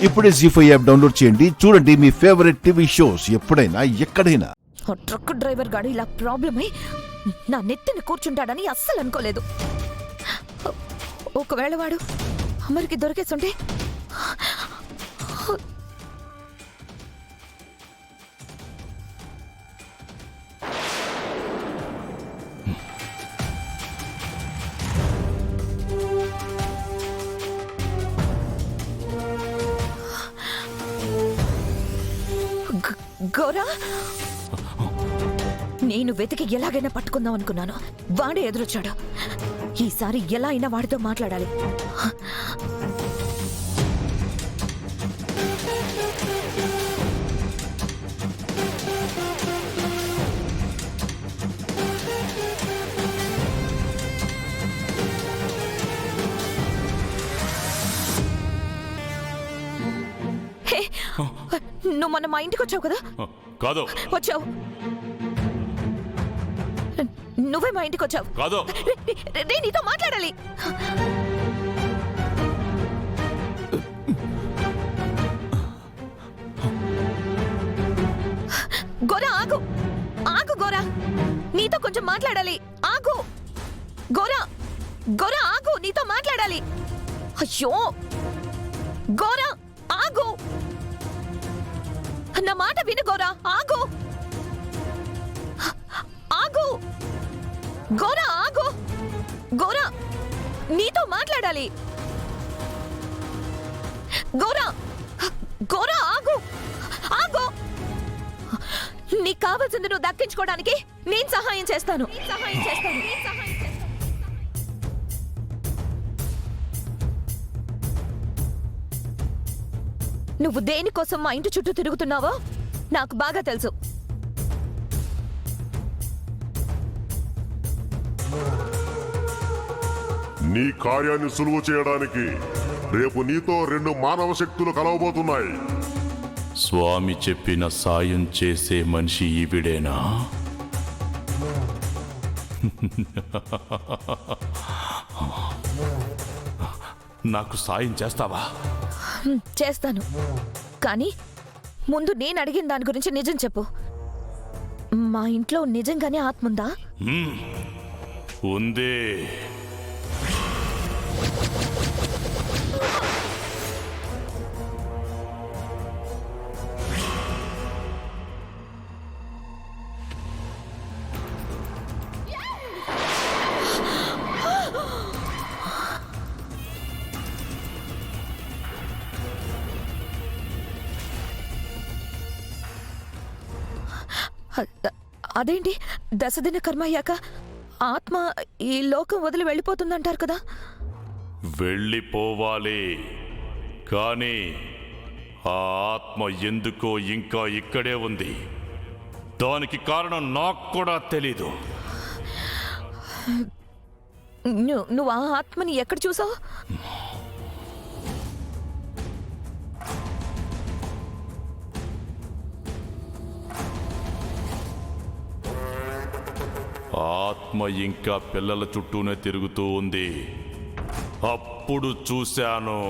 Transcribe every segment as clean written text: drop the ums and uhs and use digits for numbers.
ఇప్పుడే జీ5 app download చేయండి. చూడండి మీ ఫేవరెట్ టీవీ షోస్ ఎప్పుడైనా ఎక్కడైనా. ఆ ట్రక్ డ్రైవర్ గాడు ఇలా ప్రాబ్లం అయి నా నెత్తిని కూర్చుంటాడని అస్సలు అనుకోలేదు. ఒకవేళ వాడు అమరికి దొరికేస్తుంటే గోరా, నేను వెతికి ఎలాగైనా పట్టుకుందాం అనుకున్నాను. వాడే ఎదురొచ్చాడు. ఈసారి ఎలా అయినా వాడితో మాట్లాడాలి. నువ్వు మొన్న మా ఇంటికి వచ్చావు కదా? కాదు. వచ్చావు. నువ్వే మా ఇంటికి వచ్చావు. కాదు. నీతో మాట్లాడాలి. గోరా ఆగు, ఆగు గోరా, నీతో కొంచెం మాట్లాడాలి. ఆగు గోరా, గోరా ఆగు, నీతో మాట్లాడాలి. అయ్యో గోరా ఆగు, నా మాట విను గోరా, ఆగు ఆగు గోరా, ఆగు గోరా, నీతో మాట్లాడాలి. గోరా, గోరా ఆగు, ఆగు. నీకు కావాల్సింది నువ్వు దక్కించుకోవడానికి నేను సహాయం చేస్తాను. నువ్వు దేనికోసం మా ఇంటి చుట్టూ తిరుగుతున్నావో నాకు బాగా తెలుసు. నీ కార్యాన్ని సులువు చేయడానికి రేపు నీతో 2 మానవ శక్తులు కలవబోతున్నాయి. స్వామి చెప్పిన సాయం చేసే మనిషి ఈవిడేనా? నాకు సాయం చేస్తావా? చేస్తాను, కానీ ముందు నేను అడిగిన దాని గురించి నిజం చెప్పు. మా ఇంట్లో నిజంగానే ఆత్మ ఉందా? ఉందే. అదేంటి, దశదిన కర్మ అయ్యాక ఆత్మ ఈ లోకం వదిలి వెళ్ళిపోతుందంటారు కదా? వెళ్ళిపోవాలి, కానీ ఆ ఆత్మ ఎందుకో ఇంకా ఇక్కడే ఉంది. దానికి కారణం నాకు కూడా తెలీదు. నువ్వు ఆ ఆత్మని ఎక్కడ చూసావు? ఆత్మ ఇంకా పిల్లల చుట్టూనే తిరుగుతూ ఉంది. అప్పుడు చూశాను.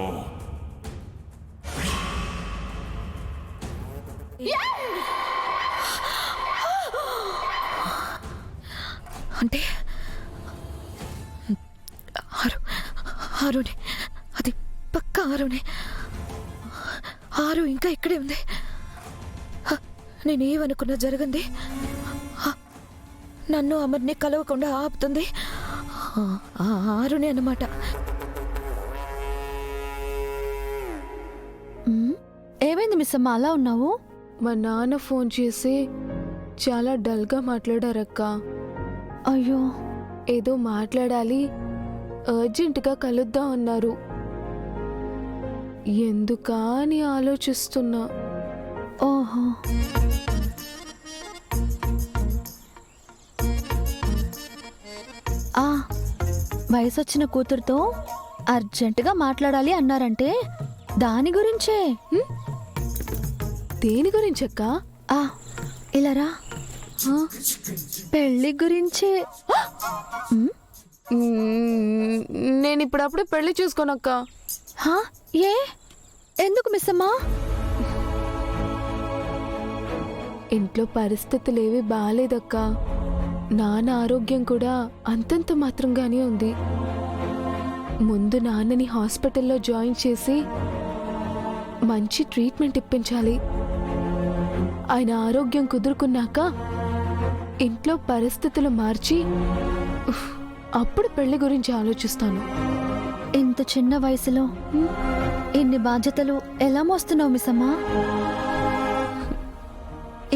అంటే ఆరునే, అది పక్క ఆరునే. ఆరు ఇంకా ఇక్కడే ఉంది. నేనేమనుకున్నా జరగంది. నన్ను అమర్ని కలవకుండా ఆపుతుంది ఆరునే అన్నమాట. ఏమైంది మిస్ అమ్మ, అలా ఉన్నావు? మా నాన్న ఫోన్ చేసి చాలా డల్గా మాట్లాడారక్క. అయ్యో, ఏదో మాట్లాడాలి, అర్జెంటుగా కలుద్దాం అన్నారు. ఎందుకా అని ఆలోచిస్తున్నా. ఓహో, వయసొచ్చిన కూతురుతో అర్జెంటుగా మాట్లాడాలి అన్నారంటే దాని గురించే. దేని గురించక్క? ఇలారా, పెళ్లి గురించే. నేను ఇప్పుడప్పుడే పెళ్లి చూసుకోనక్క. ఏ ఎందుకు మిస్ అమ్మా? ఇంట్లో పరిస్థితులేవి బాగాలేదక్క. నాన్న ఆరోగ్యం కూడా అంతంత మాత్రంగానే ఉంది. ముందు నాన్నని హాస్పిటల్లో జాయిన్ చేసి మంచి ట్రీట్మెంట్ ఇప్పించాలి. ఆయన ఆరోగ్యం కుదురుకున్నాక ఇంట్లో పరిస్థితులు మార్చి అప్పుడు పెళ్లి గురించి ఆలోచిస్తాను. ఇంత చిన్న వయసులో ఇన్ని బాధ్యతలు ఎలా మోస్తున్నావు మిస్ అమ్మా?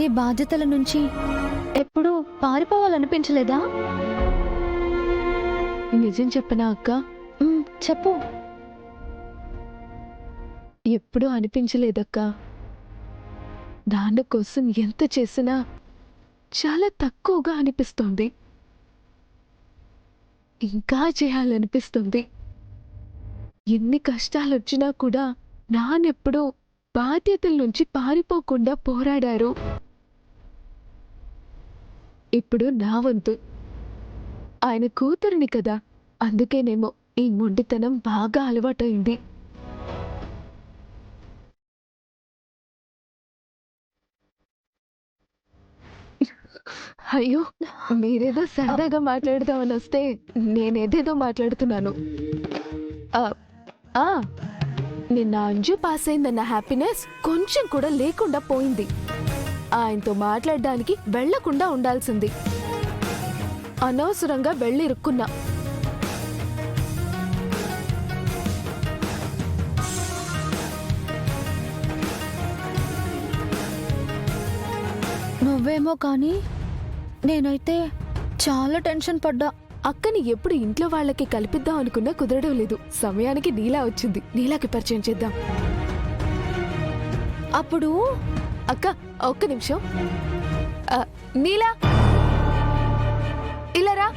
ఈ బాధ్యతల నుంచి ఎప్పుడూ పారిపోవాలనిపించలేదా? నిజం చెప్పనా అక్క? చెప్పు. ఎప్పుడూ అనిపించలేదక్క. నాన్న కోసం ఎంత చేసినా చాలా తక్కువగా అనిపిస్తుంది. ఇంకా చేయాలనిపిస్తుంది. ఎన్ని కష్టాలు వచ్చినా కూడా నాన్నెప్పుడూ బాధ్యతల నుంచి పారిపోకుండా పోరాడారు. ఇప్పుడు నా వంతు. ఆయన కూతురిని కదా, అందుకేనేమో ఈ మొండితనం బాగా అలవాటైంది. అయ్యో, మీరేదో సరదాగా మాట్లాడదామని వస్తే నేనేదేదో మాట్లాడుతున్నాను. నిన్న అంజు పాస్ అయిందన్న హ్యాపీనెస్ కొంచెం కూడా లేకుండా పోయింది. ఆయనతో మాట్లాడడానికి వెళ్లకుండా ఉండాల్సింది. అనవసరంగా వెళ్ళి ఇరుక్కున్నా. నువ్వేమో కానీ నేనైతే చాలా టెన్షన్ పడ్డా. అక్కని ఎప్పుడు ఇంట్లో వాళ్ళకి కల్పిద్దాం అనుకున్నా కుదరడం లేదు. సమయానికి నీలా వచ్చింది. నీలాకి పరిచయం చేద్దాం. అప్పుడు అక్క, ఒక్క నిమిషం. నీలా, ఇలారా.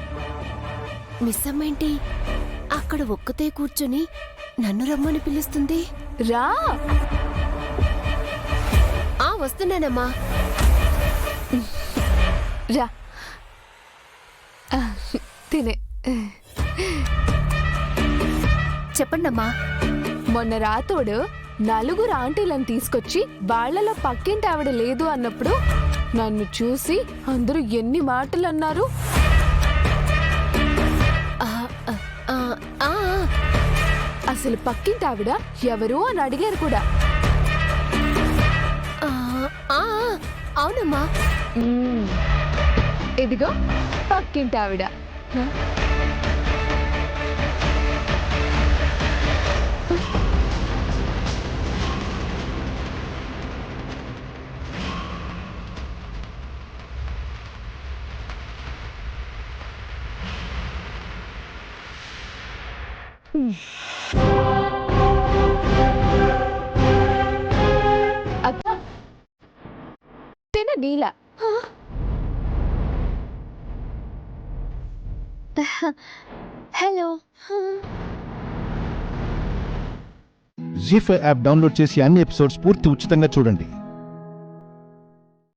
మిస్ అమ్మేంటి అక్కడ ఒక్కతే కూర్చొని నన్ను రమ్మని పిలుస్తుంది? రా. వస్తున్నానమ్మా. రా. తినే. చెప్పండమ్మా. మొన్న రాతోడు నలుగురు ఆంటీలను తీసుకొచ్చి వాళ్లలో పక్కింటి ఆవిడ లేదు అన్నప్పుడు నన్ను చూసి అందరూ ఎన్ని మాటలు అన్నారు. అసలు పక్కింటి ఆవిడ ఎవరు అని అడిగారు కూడా. అవునమ్మా. ఇదిగో పక్కింటి ఆవిడ. అక్క, తిన నీలా. హలో. జీ5 యాప్ డౌన్లోడ్ చేసి అన్ని ఎపిసోడ్స్ పూర్తి ఉచితంగా చూడండి.